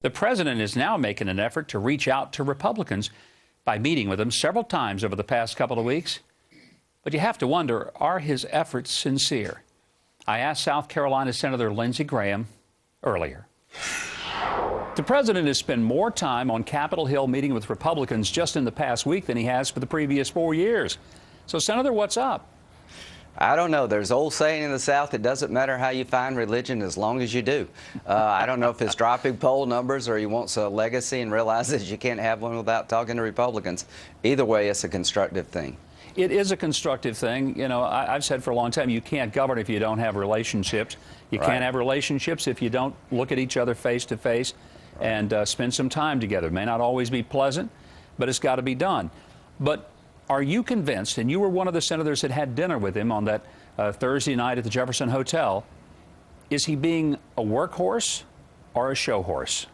The president is now making an effort to reach out to Republicans by meeting with them several times over the past couple of weeks. But you have to wonder, are his efforts sincere? I asked South Carolina Senator Lindsey Graham earlier. The president has spent more time on Capitol Hill meeting with Republicans just in the past week than he has for the previous 4 years. So, Senator, what's up? I don't know. There's an old saying in the South, it doesn't matter how you find religion as long as you do. I don't know if it's dropping poll numbers or he wants a legacy and realizes you can't have one without talking to Republicans. Either way, it's a constructive thing. It is a constructive thing. You know, I've said for a long time, you can't govern if you don't have relationships. You can't have relationships if you don't look at each other face to face and spend some time together. It may not always be pleasant, but it's got to be done. But are you convinced, and you were one of the senators that had dinner with him on that Thursday night at the Jefferson Hotel, is he being a workhorse or a show horse?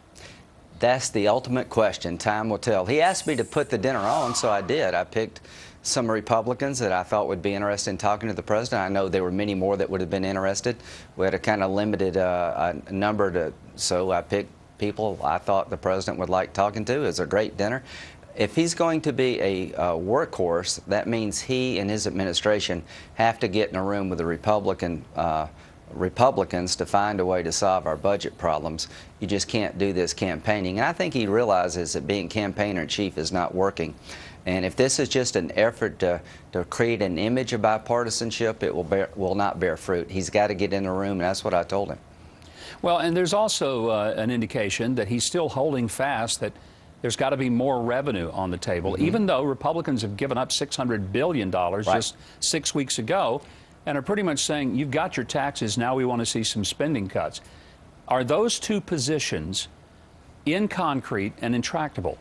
That's the ultimate question. Time will tell. He asked me to put the dinner on, so I did. I picked some Republicans that I thought would be interested in talking to the president. I know there were many more that would have been interested. We had a kind of limited number, so I picked people I thought the president would like talking to. It was a great dinner. If he's going to be a workhorse, that means he and his administration have to get in a room with the Republicans to find a way to solve our budget problems. You just can't do this campaigning. And I think he realizes that being campaigner-in-chief is not working. And if this is just an effort to create an image of bipartisanship, it will not bear fruit. He's got to get in the room, and that's what I told him. Well, and there's also an indication that he's still holding fast that there's got to be more revenue on the table, even though Republicans have given up $600 billion just 6 weeks ago and are pretty much saying, you've got your taxes, now we want to see some spending cuts. Are those two positions in concrete and intractable?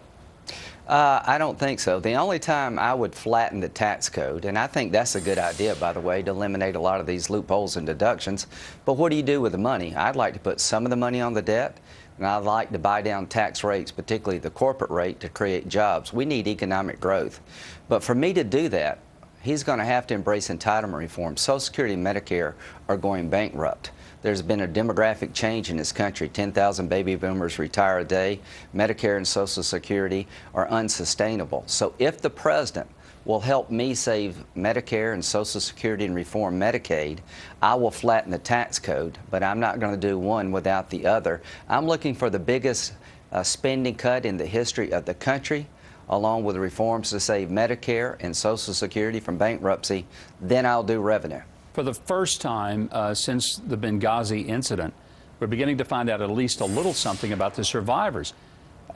I don't think so. The only time I would flatten the tax code, and I think that's a good idea, by the way, to eliminate a lot of these loopholes and deductions. But what do you do with the money? I'd like to put some of the money on the debt, and I'd like to buy down tax rates, particularly the corporate rate, to create jobs. We need economic growth. But for me to do that, he's going to have to embrace entitlement reform. Social Security and Medicare are going bankrupt. There's been a demographic change in this country. 10,000 baby boomers retire a day. Medicare and Social Security are unsustainable. So if the president will help me save Medicare and Social Security and reform Medicaid, I will flatten the tax code, but I'm not going to do one without the other. I'm looking for the biggest spending cut in the history of the country, along with the reforms to save Medicare and Social Security from bankruptcy. Then I'll do revenue. For the first time since the Benghazi incident, we're beginning to find out at least a little something about the survivors.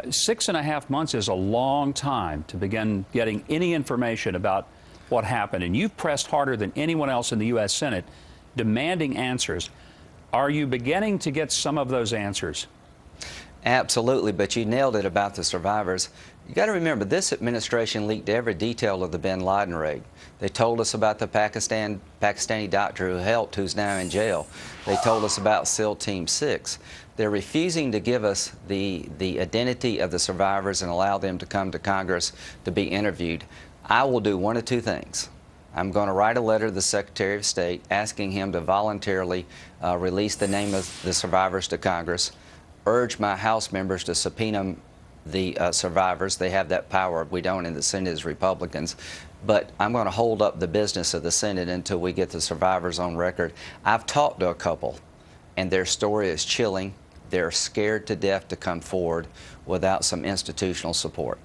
6.5 months is a long time to begin getting any information about what happened. And you've pressed harder than anyone else in the U.S. Senate, demanding answers. Are you beginning to get some of those answers? Absolutely, but you nailed it about the survivors. You got to remember, this administration leaked every detail of the bin Laden raid. They told us about the Pakistani doctor who helped, who's now in jail. They told us about SEAL Team 6. They're refusing to give us the identity of the survivors and allow them to come to Congress to be interviewed. I will do one of two things. I'm going to write a letter to the Secretary of State asking him to voluntarily release the name of the survivors to Congress, urge my House members to subpoena the survivors. They have that power. We don't in the Senate as Republicans. But I'm going to hold up the business of the Senate until we get the survivors on record. I've talked to a couple, and their story is chilling. They're scared to death to come forward without some institutional support.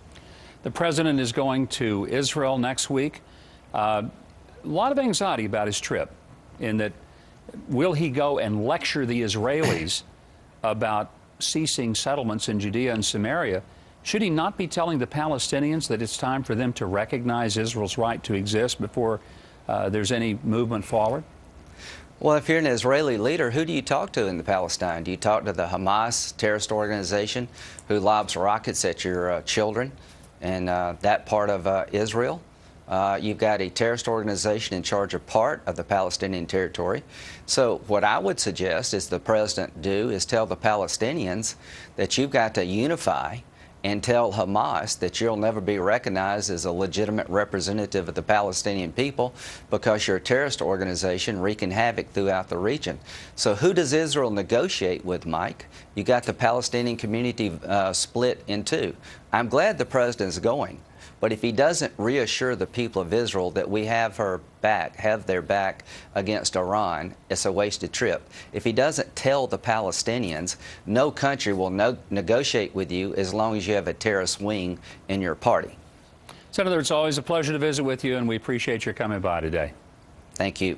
The president is going to Israel next week. A lot of anxiety about his trip, in that will he go and lecture the Israelis about ceasing settlements in Judea and Samaria? Should he not be telling the Palestinians that it's time for them to recognize Israel's right to exist before there's any movement forward? Well, if you're an Israeli leader, who do you talk to in Palestine? Do you talk to the Hamas terrorist organization who lobs rockets at your children and that part of Israel? You've got a terrorist organization in charge of part of the Palestinian territory. So what I would suggest is the president do is tell the Palestinians that you've got to unify and tell Hamas that you'll never be recognized as a legitimate representative of the Palestinian people because you're a terrorist organization wreaking havoc throughout the region. So who does Israel negotiate with, Mike? You got the Palestinian community split in two. I'm glad the president's going. But if he doesn't reassure the people of Israel that we have their back against Iran, it's a wasted trip. If he doesn't tell the Palestinians, no country will negotiate with you as long as you have a terrorist wing in your party. Senator, it's always a pleasure to visit with you, and we appreciate your coming by today. Thank you.